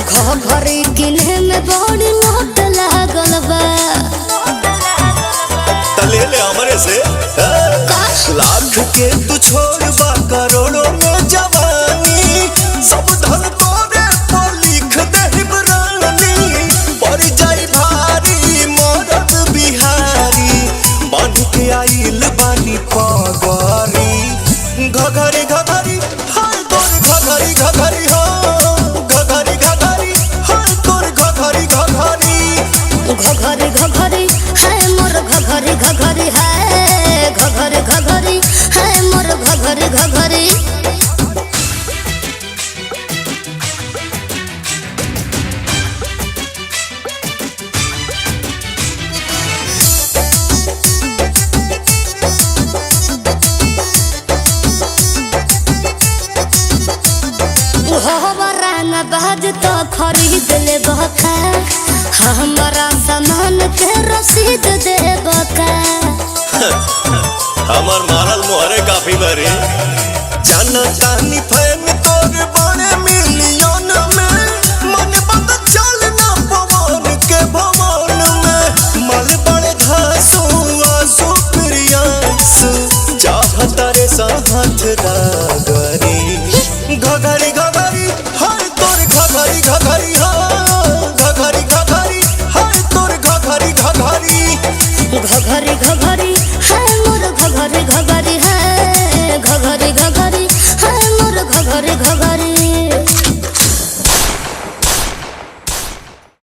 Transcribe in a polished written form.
घरी किने में बड़ी लोट लागल बा तले ले हमरे से लाख के तू छोड़ बा करोड़ों में जवानी सब धन तोरे पर लिख दे बरानी पड़ जाई भारी मरद बिहारी बांध के आइल बानी पगरी घघरी घघरी हाय तोर घघरी घघरी हो घघरी घघरी हाय तोर घघरी घघरी घघरी घघरी है मोर घघरी घघरी है घघरी घघरी है मोर घघरी घघरी बाज तो खरीद ले बका हमारा सामान के रसीद दे बका हमर मारल मोहरे काफी बरे जाना तानी फैन तोर बड़े मिलियन में मन बंद चलना पवन के भवन में मल बड़े घासू आंसू प्रियांसु चाहत रे साथ दागरी घघरी घघरी हाय तोर घघरी घघरी हो घघरी घघरी हाय तोर घघरी घघरी घघरी घघरी है मोर घघरी घघरी है घघरी घघरी है मोर घघरी घघरी